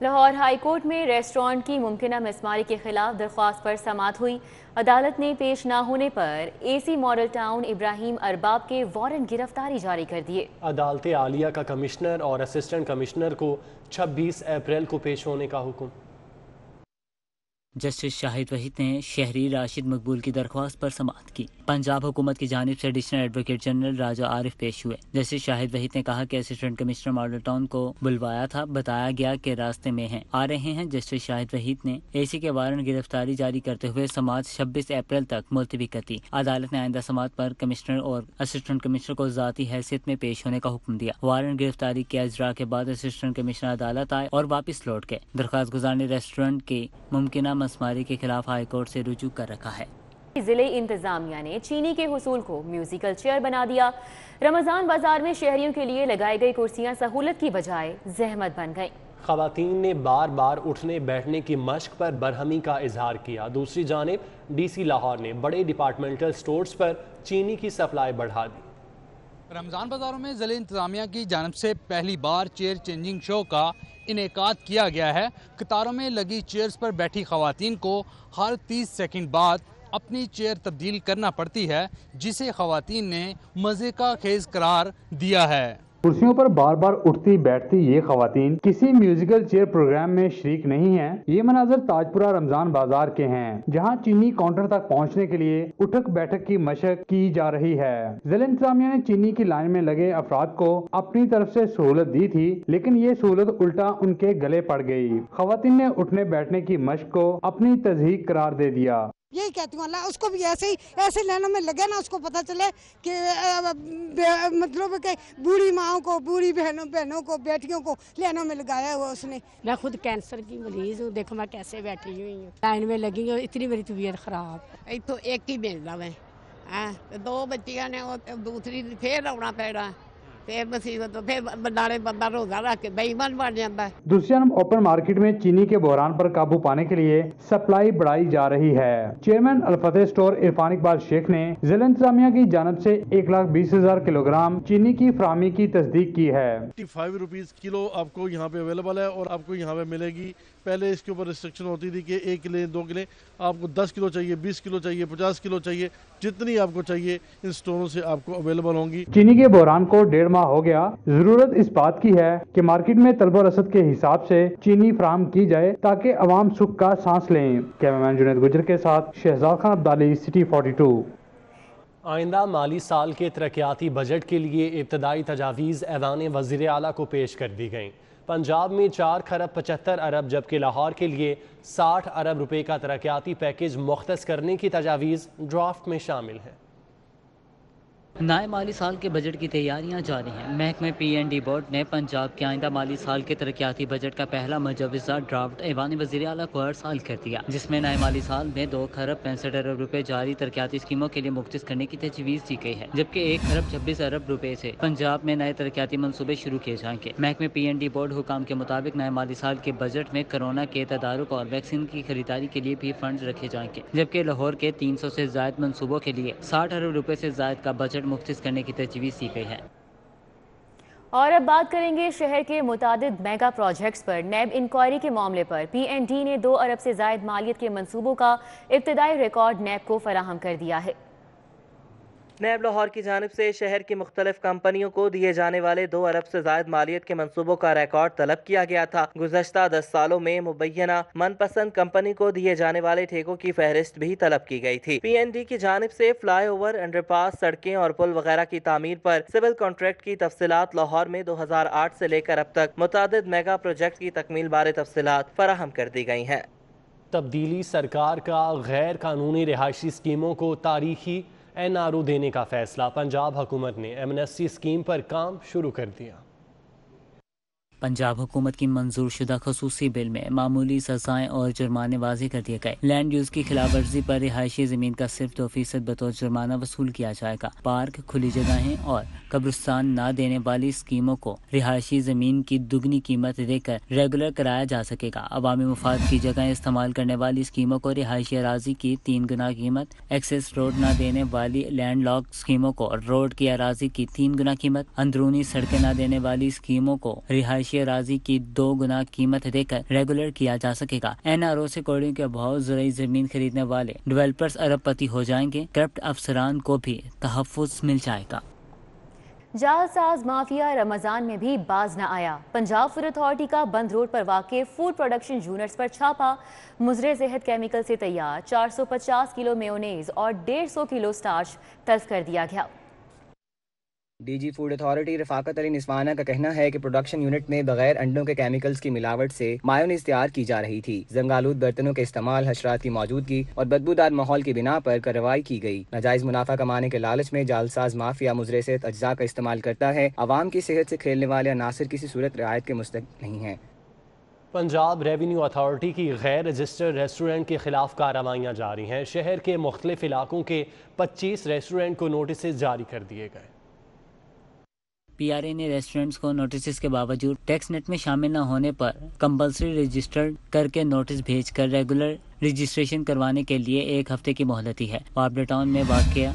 Lahore high court میں restaurant کی ممکنہ مسماری کے خلاف درخواست پر سماعت ہوئی. عدالت نے پیش نہ ہونے پر اے سی ماڈل ٹاؤن ابراہیم ارباب کے وارنٹ گرفتاری جاری کر دیے. عدالت عالیہ کا کمشنر اور اسسٹنٹ کمشنر کو 26 اپریل کو پیش ہونے کا حکم. جسٹس شاہد وحید نے شہری راشد مقبول کی درخواست پر سماعت کی. پنجاب حکومت کی جانب سے ایڈیشنل ایڈوکیٹ جنرل راجہ عارف پیش ہوئے. جسٹس شاہد وحید نے کہا کہ اسسٹنٹ کمشنر ماڈل ٹاؤن کو بلوایا تھا، بتایا گیا کہ راستے میں ہیں، آ رہے ہیں. جسٹس شاہد وحید نے اے سی کے وارنٹ گرفتاری جاری کرتے ہوئے سماعت 26 اپریل تک ملتوی کر دی. عدالت نے آئندہ سماعت پر کمشنر اور اسسٹنٹ کمشنر کو ذاتی حیثیت میں پیش ہونے کا حکم دیا. وارنٹ گرفتاری کے اجراء کے بعد اسسٹنٹ کمشنر عدالت آئے اور واپس لوٹ گئے. درخواست گزار نے ریسٹورنٹ کی ممکنہ مسماری کے خلاف ہائی کورٹ سے رجوع کر رکھا ہے. ضلع انتظامیہ نے چینی کے حصول کو میوزیکل چیئر بنا دیا. رمضان بازار میں شہریوں کے لیے لگائی گئی کرسیاں سہولت کی بجائے زحمت بن گئیں. خواتین نے بار بار اٹھنے بیٹھنے کی مشق پر برہمی کا اظہار کیا. دوسری جانب ڈی سی لاہور نے بڑے ڈپارٹمنٹل سٹورز پر چینی کی سپلائی بڑھا دی. رمضان بازاروں میں ضلع انتظامیہ کی جانب سے پہلی بار چیئر چینجنگ شو کا انعقاد کیا گیا ہے. قطاروں میں لگی چیئرز پر بیٹھی خواتین کو ہر 30 سیکنڈ بعد اپنی چیئر تبدیل کرنا پڑتی ہے، جسے خواتین نے مزے کا خیز قرار دیا ہے. کرسیوں پر بار بار اٹھتی بیٹھتی یہ خواتین کسی میوزیکل چیئر پروگرام میں شریک نہیں ہیں. یہ مناظر تاجپورہ رمضان بازار کے ہیں، جہاں چینی کاؤنٹر تک پہنچنے کے لیے اٹھک بیٹھک کی مشق کی جا رہی ہے. ضلع انتظامیہ نے چینی کی لائن میں لگے افراد کو اپنی طرف سے سہولت دی تھی، لیکن یہ سہولت الٹا ان کے گلے پڑ گئی. خواتین نے اٹھنے بیٹھنے کی مشق کو اپنی تضحیق قرار دے دیا. یہی کہتی ہوں اللہ اس کو بھی ایسے لائنوں میں لگے نا، اس کو پتہ چلے کہ مطلب کہ بوڑھی ماؤں کو، بوڑھی بہنوں کو، بیٹیوں کو لائنوں میں لگایا ہوا اس نے. میں خود کینسر کی مریض ہوں، دیکھو میں کیسے بیٹھی ہوئی ہوں، لائن میں لگی ہوں، اتنی میری طبیعت خراب. تو ایک ہی ملنا میں 2 بچیاں نے، دوسری پھر آنا پینا، بندہ روزہ رکھ کے بے ایمان بن جاتا ہے. دوسری جانب اوپن مارکیٹ میں چینی کے بحران پر قابو پانے کے لیے سپلائی بڑھائی جا رہی ہے. چیئرمین الفتح اسٹور عرفان اقبال شیخ نے ضلع انتظامیہ کی جانب سے 1,20,000 کلو گرام چینی کی فراہمی کی تصدیق کی ہے. 55 روپیز کلو آپ کو یہاں پہ اویلیبل ہے اور آپ کو یہاں پہ ملے گی. پہلے اس کے اوپر ریسٹرکشن ہوتی تھی کہ 1 کلو 2 کلو، آپ کو 10 کلو چاہیے، 20 کلو چاہیے، 50 کلو چاہیے، جتنی آپ کو چاہیے ان سٹوروں سے آپ کو اویلیبل ہوں گی. چینی کے بحران کو 1.5 ماہ ہو گیا. ضرورت اس بات کی ہے کہ مارکیٹ میں طلب و رسد کے حساب سے چینی فراہم کی جائے تاکہ عوام سکھ کا سانس لیں. کیمرمین جنید گجر کے ساتھ شہزاد خان عبدالی، سٹی 42. آئندہ مالی سال کے ترقیاتی بجٹ کے لیے ابتدائی تجاویز ایوان وزیر اعلیٰ کو پیش کر دی گئیں. پنجاب میں 4 خرب 75 ارب جبکہ لاہور کے لیے 60 ارب روپے کا ترقیاتی پیکیج مختص کرنے کی تجاویز ڈرافٹ میں شامل ہے. نئے مالی سال کے بجٹ کی تیاریاں جاری ہیں. محکمہ PND بورڈ نے پنجاب کے آئندہ مالی سال کے ترقیاتی بجٹ کا پہلا مجوزہ ڈرافٹ ایوان وزیر اعلیٰ کو ارسال کر دیا، جس میں نئے مالی سال میں 2 خرب 65 ارب روپے جاری ترقیاتی اسکیموں کے لیے مختص کرنے کی تجویز دی گئی ہے، جبکہ 1 خرب 26 ارب روپے سے پنجاب میں نئے ترقیاتی منصوبے شروع کیے جائیں گے. محکمہ PND بورڈ حکام کے مطابق نئے مالی سال کے بجٹ میں کرونا کے تدارک اور ویکسین کی خریداری کے لیے بھی فنڈز رکھے جائیں گے، جبکہ لاہور کے 300 سے زائد منصوبوں کے لیے 60 ارب روپے سے زائد کا بجٹ مختص کرنے کی تجویز دی گئی ہے. اور اب بات کریں گے شہر کے متعدد میگا پروجیکٹس پر. نیب انکوائری کے معاملے پر PND نے 2 ارب سے زائد مالیت کے منصوبوں کا ابتدائی ریکارڈ نیب کو فراہم کر دیا ہے. نیب لاہور کی جانب سے شہر کی مختلف کمپنیوں کو دیے جانے والے 2 ارب سے زائد مالیت کے منصوبوں کا ریکارڈ طلب کیا گیا تھا. گزشتہ 10 سالوں میں مبینہ من پسند کمپنی کو دیے جانے والے ٹھیکوں کی فہرست بھی طلب کی گئی تھی. PND کی جانب سے فلائی اوور، انڈر پاس، سڑکیں اور پل وغیرہ کی تعمیر پر سول کانٹریکٹ کی تفصیلات لاہور میں 2008 سے لے کر اب تک متعدد میگا پروجیکٹ کی تکمیل بارے تفصیلات فراہم کر دی گئی ہیں. تبدیلی سرکار کا غیر قانونی رہائشی اسکیموں کو تاریخی NRO دینے کا فیصلہ. پنجاب حکومت نے ایمنسٹی اسکیم پر کام شروع کر دیا. پنجاب حکومت کی منظور شدہ خصوصی بل میں معمولی سزائیں اور جرمانے واضح کر دیے گئے. لینڈ یوز کی خلاف ورزی پر رہائشی زمین کا صرف 2% بطور جرمانہ وصول کیا جائے گا. پارک، کھلی جگہیں اور قبرستان نہ دینے والی اسکیموں کو رہائشی زمین کی دگنی قیمت دے کر ریگولر کرایا جا سکے گا. عوامی مفاد کی جگہیں استعمال کرنے والی اسکیموں کو رہائشی اراضی کی 3 گنا قیمت، ایکسیس روڈ نہ دینے والی لینڈ لاک اسکیموں کو روڈ کی اراضی کی 3 گنا قیمت، اندرونی سڑکیں نہ دینے والی اسکیموں کو رہائشی رہائشی اراضی کی 2 گنا قیمت دے کر ریگولر کیا جا سکے گا۔ NRO سے کوڑیوں کے بہت زرعی زمین خریدنے والے ڈیولپرز ارب پتی ہو جائیں گے، کرپٹ افسران کو بھی تحفظ مل جائے گا۔ جعل ساز مافیا رمضان میں بھی باز نہ آیا۔ پنجاب فوڈ اتھارٹی کا بند روڈ پر واقع فوڈ پروڈکشن یونٹس پر چھاپا، مضر صحت کیمیکل سے تیار 450 کلو میونیز اور 150 کلو سٹارچ تلف کر دیا گیا۔ DG فوڈ اتھارٹی رفاقت علی نسوانہ کا کہنا ہے کہ پروڈکشن یونٹ میں بغیر انڈوں کے کیمیکلز کی ملاوٹ سے مایونیز تیار کی جا رہی تھی۔ زنگالود برتنوں کے استعمال، حشرات کی موجودگی اور بدبودار ماحول کی بنا پر کارروائی کی گئی۔ ناجائز منافع کمانے کے لالچ میں جعل ساز مافیا مضر صحت اجزاء کا استعمال کرتا ہے۔ عوام کی صحت سے کھیلنے والے عناصر کسی صورت رعایت کے مستحق نہیں ہیں۔ پنجاب ریونیو اتھارٹی کی غیر رجسٹرڈ ریسٹورنٹ کے خلاف کارروائیاں جاری ہیں۔ شہر کے مختلف علاقوں کے 25 ریسٹورنٹ کو نوٹسز جاری کر دیے گئے۔ PRA نے ریسٹورنٹس کو نوٹسز کے باوجود ٹیکس نیٹ میں شامل نہ ہونے پر کمپلسری رجسٹرڈ کر کے نوٹس بھیج کر ریگولر رجسٹریشن کروانے کے لیے 1 ہفتے کی مہلت دی ہے۔ بابر ٹاؤن میں واقع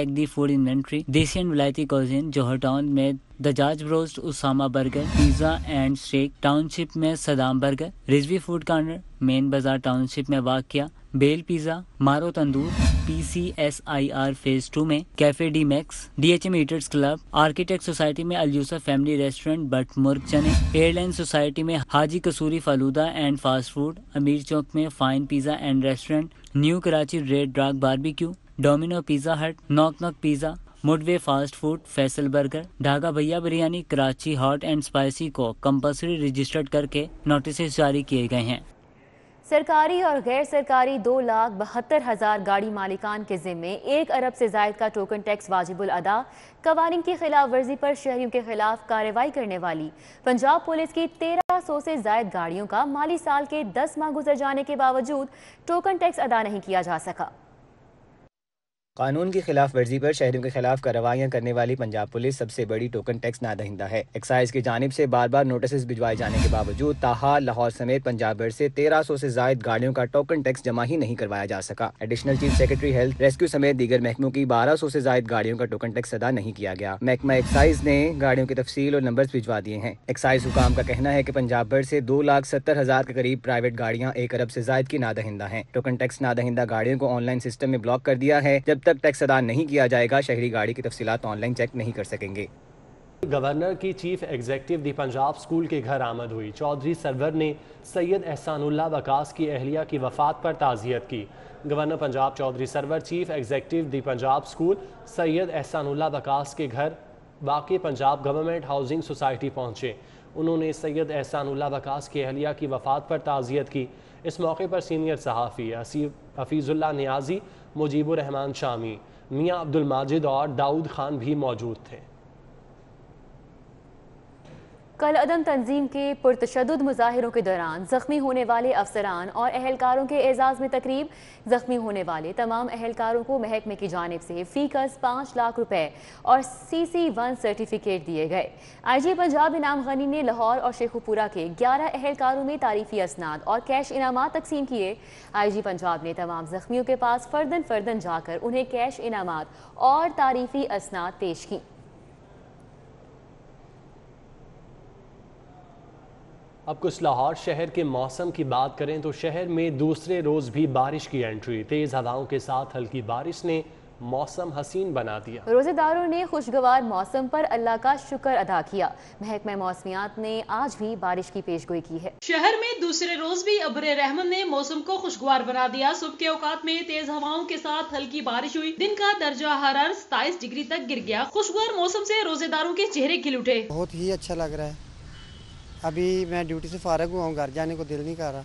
#the food inventory, Desi and Wilayati cuisine, Johar town میں Dajaj broast, Usama burger, pizza and steak, township میں Saddam burger, Rizvi food corner, main بازار ٹاؤن شپ میں واقع بیل پیزا، مارو تندور، PCSIR فیز 2 میں cafe de Max, DHM eaters club, architect society میں اليوسف فیملی ریسٹورنٹ بٹ مرغ چنے، ایئر لائن سوسائٹی میں Haji Kasuri falooda and fast food, Amir Chowk میں fine pizza and restaurant, new Karachi red drag barbecue, Domino pizza hut, knock knock pizza, midway fast food, Faisal burger, Dhaga Bhaiya biryani, Karachi hot and spicy کو compulsory registered کر کے notices جاری کیے گئے ہیں۔ سرکاری اور غیر سرکاری 2,72,000 گاڑی مالکان کے ذمے 1 ارب سے زائد کا ٹوکن ٹیکس واجب الادا۔ قوانین کی خلاف ورزی پر شہریوں کے خلاف کارروائی کرنے والی پنجاب پولیس کی 1300 سے زائد گاڑیوں کا مالی سال کے 10 ماہ گزر جانے کے باوجود ٹوکن ٹیکس ادا نہیں کیا جا سکا۔ قانون کی خلاف ورزی پر شہریوں کے خلاف کارروائیاں کرنے والی پنجاب پولیس سب سے بڑی ٹوکن ٹیکس نادہندہ ہے۔ ایکسائز کی جانب سے بار بار نوٹسز بھجوائے جانے کے باوجود تاحال لاہور سمیت پنجاب بھر سے 1300 سے زائد گاڑیوں کا ٹوکن ٹیکس جمع ہی نہیں کروایا جا سکا۔ Additional chief secretary health rescue سمیت دیگر محکموں کی 1200 سے زائد گاڑیوں کا ٹوکن ٹیکس ادا نہیں کیا گیا۔ محکمہ ایکسائز نے گاڑیوں کی تفصیل اور نمبرز بھجوا دیے ہیں۔ ایکسائز حکام کا کہنا ہے کہ پنجاب بھر سے 2,70,000 کے قریب پرائیویٹ گاڑیاں 1 ارب سے زائد کی نادہندہ ہیں۔ ٹوکن ٹیکس نادہندہ گاڑیوں کو آن لائن سسٹم میں بلاک کر دیا ہے۔ جب تک ٹیکس ادا نہیں کیا جائے گا، شہری گاڑی کی تفصیلات آن لائن چیک نہیں کر سکیں گے۔ گورنر کی chief executive the Punjab school کے گھر آمد ہوئی۔ چودھری سرور نے سید احسان اللہ وقاص کی اہلیہ کی وفات پر تعزیت کی۔ Governor Punjab Chaudhry Sarwar chief executive the Punjab school Syed Ehsanullah Waqas کے گھر واقع پنجاب گورنمنٹ ہاؤسنگ سوسائٹی پہنچے۔ انہوں نے سید احسان اللہ وقاص کی اہلیہ کی وفات پر تعزیت کی۔ اس موقع پر سینئر صحافی حفیظ اللہ نیازی، مجیب الرحمان شامی، میاں عبد الماجد اور داؤد خان بھی موجود تھے۔ کل عدم تنظیم کے پرتشدد مظاہروں کے دوران زخمی ہونے والے افسران اور اہلکاروں کے اعزاز میں تقریب۔ زخمی ہونے والے تمام اہلکاروں کو محکمے کی جانب سے فی کس 5 لاکھ روپے اور CC1 سرٹیفکیٹ دیے گئے۔ IG پنجاب انعام غنی نے لاہور اور شیخوپورہ کے 11 اہلکاروں میں تعریفی اسناد اور کیش انعامات تقسیم کیے۔ IG پنجاب نے تمام زخمیوں کے پاس فردن جا کر انہیں کیش انعامات اور تعریفی اسناد پیش کی۔ اب کچھ لاہور شہر کے موسم کی بات کریں تو شہر میں دوسرے روز بھی بارش کی انٹری۔ تیز ہواؤں کے ساتھ ہلکی بارش نے موسم حسین بنا دیا۔ روزے داروں نے خوشگوار موسم پر اللہ کا شکر ادا کیا۔ محکمہ موسمیات نے آج بھی بارش کی پیشگوئی کی ہے۔ شہر میں دوسرے روز بھی ابر رحمت نے موسم کو خوشگوار بنا دیا۔ صبح کے اوقات میں تیز ہواؤں کے ساتھ ہلکی بارش ہوئی۔ دن کا درجہ حرارت 27 ڈگری تک گر گیا۔ خوشگوار موسم سے روزے داروں کے چہرے کھل اٹھے۔ بہت ہی اچھا لگ رہا ہے۔ ابھی میں ڈیوٹی سے فارغ ہوا ہوں، گھر جانے کو دل نہیں کر رہا،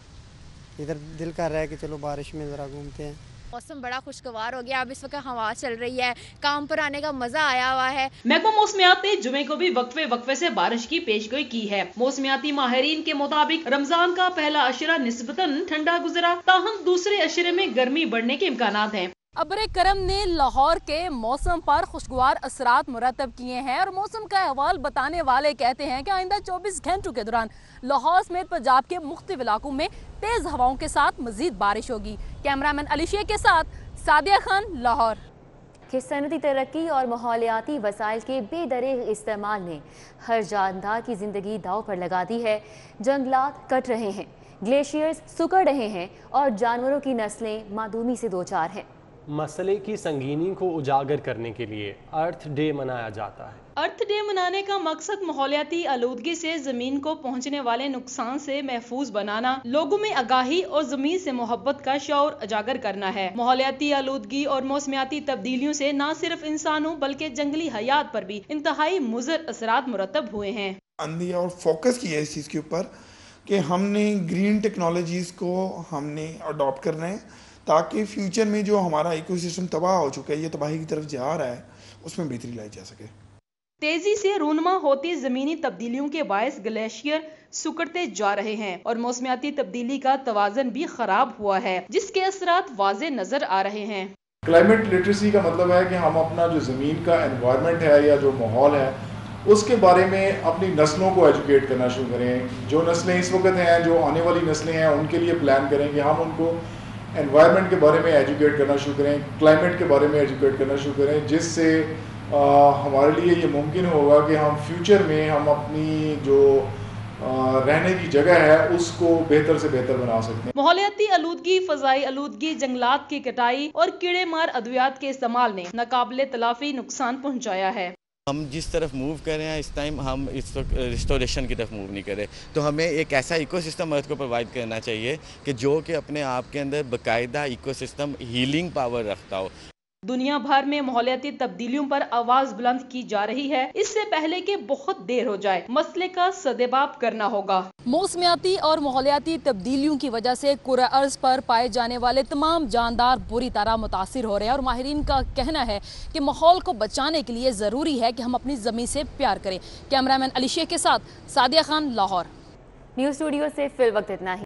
ادھر دل کر رہا ہے کہ چلو بارش میں ذرا گھومتے ہیں۔ موسم بڑا خوشگوار ہو گیا، اب اس وقت ہوا چل رہی ہے، کام پر آنے کا مزہ آیا ہوا ہے۔ محکمہ موسمیات نے جمعے کو بھی وقفے سے بارش کی پیشگوئی کی ہے۔ موسمیاتی ماہرین کے مطابق رمضان کا پہلا عشرہ نسبتاً ٹھنڈا گزرا، تاہم دوسرے عشرے میں گرمی بڑھنے کے امکانات ہیں۔ ابر کرم نے لاہور کے موسم پر خوشگوار اثرات مرتب کیے ہیں اور موسم کا احوال بتانے والے کہتے ہیں کہ آئندہ 24 گھنٹوں کے دوران لاہور سمیت پنجاب کے مختلف علاقوں میں تیز ہواؤں کے ساتھ مزید بارش ہوگی۔ کیمرہ مین علی شیخ کے ساتھ سعدیہ خان، لاہور۔ کہ صنعتی ترقی اور ماحولیاتی وسائل کے بے دریغ استعمال نے ہر جاندار کی زندگی داؤ پر لگا دی ہے۔ جنگلات کٹ رہے ہیں، گلیشیئرز سکڑ رہے ہیں اور جانوروں کی نسلیں معدومی سے دوچار ہیں۔ مسئلے کی سنگینی کو اجاگر کرنے کے لیے ارتھ ڈے منایا جاتا ہے۔ ارتھ ڈے منانے کا مقصد ماحولیاتی آلودگی سے زمین کو پہنچنے والے نقصان سے محفوظ بنانا، لوگوں میں آگاہی اور زمین سے محبت کا شعور اجاگر کرنا ہے۔ ماحولیاتی آلودگی اور موسمیاتی تبدیلیوں سے نہ صرف انسانوں بلکہ جنگلی حیات پر بھی انتہائی مضر اثرات مرتب ہوئے ہیں۔ اندھی اور فوکس کیا ہے اس چیز کے اوپر کہ ہم نے گرین ٹیکنالوجیز کو ہم نے اڈاپٹ کرنا ہے تاکہ فیوچر میں جو ہمارا ایکو سسٹم تباہ ہو چکا ہے، یہ تباہی کی طرف جا رہا ہے، اس میں بہتری لائی جا سکے۔ تیزی سے رونما ہوتی زمینی تبدیلیوں کے باعث گلیشیئر سکڑتے جا رہے ہیں اور موسمیاتی تبدیلی کا توازن بھی خراب ہوا ہے، جس کے اثرات واضح نظر آ رہے ہیں۔ کلائمیٹ لٹریسی کا مطلب ہے کہ ہم اپنا جو زمین کا انوائرمنٹ ہے یا جو ماحول ہے اس کے بارے میں اپنی نسلوں کو ایجوکیٹ کرنا شروع کریں۔ جو نسلیں اس وقت ہیں، جو آنے والی نسلیں ہیں، ان کے لیے پلان کریں کہ ہم ان کو انوائرمنٹ کے بارے میں ایجوکیٹ کرنا شروع کریں، کلائمیٹ کے بارے میں ایجوکیٹ کرنا شروع کریں، جس سے ہمارے لیے یہ ممکن ہوگا کہ ہم فیوچر میں ہم اپنی جو رہنے کی جگہ ہے اس کو بہتر سے بہتر بنا سکتے ہیں۔ ماحولیاتی آلودگی، فضائی آلودگی، جنگلات کی کٹائی اور کیڑے مار ادویات کے استعمال نے ناقابل تلافی نقصان پہنچایا ہے۔ ہم جس طرف موو کر رہے ہیں اس ٹائم ہم اس وقت ریسٹوریشن کی طرف موو نہیں کر رہے، تو ہمیں ایک ایسا ایکو سسٹم ارتھ کو پرووائڈ کرنا چاہیے کہ جو کہ اپنے آپ کے اندر باقاعدہ ایکو سسٹم ہیلنگ پاور رکھتا ہو۔ دنیا بھر میں ماحولیاتی تبدیلیوں پر آواز بلند کی جا رہی ہے، اس سے پہلے کہ بہت دیر ہو جائے۔ مسئلے کا سدباب کرنا ہوگا۔ موسمیاتی اور ماحولیاتی تبدیلیوں کی وجہ سے کرۂ ارض پر پائے جانے والے تمام جاندار بری طرح متاثر ہو رہے ہیں اور ماہرین کا کہنا ہے کہ ماحول کو بچانے کے لیے ضروری ہے کہ ہم اپنی زمین سے پیار کریں۔ کیمرہ مین علی شیخ کے ساتھ سعدیہ خان، لاہور۔ نیوز اسٹوڈیو سے فی الوقت اتنا ہی۔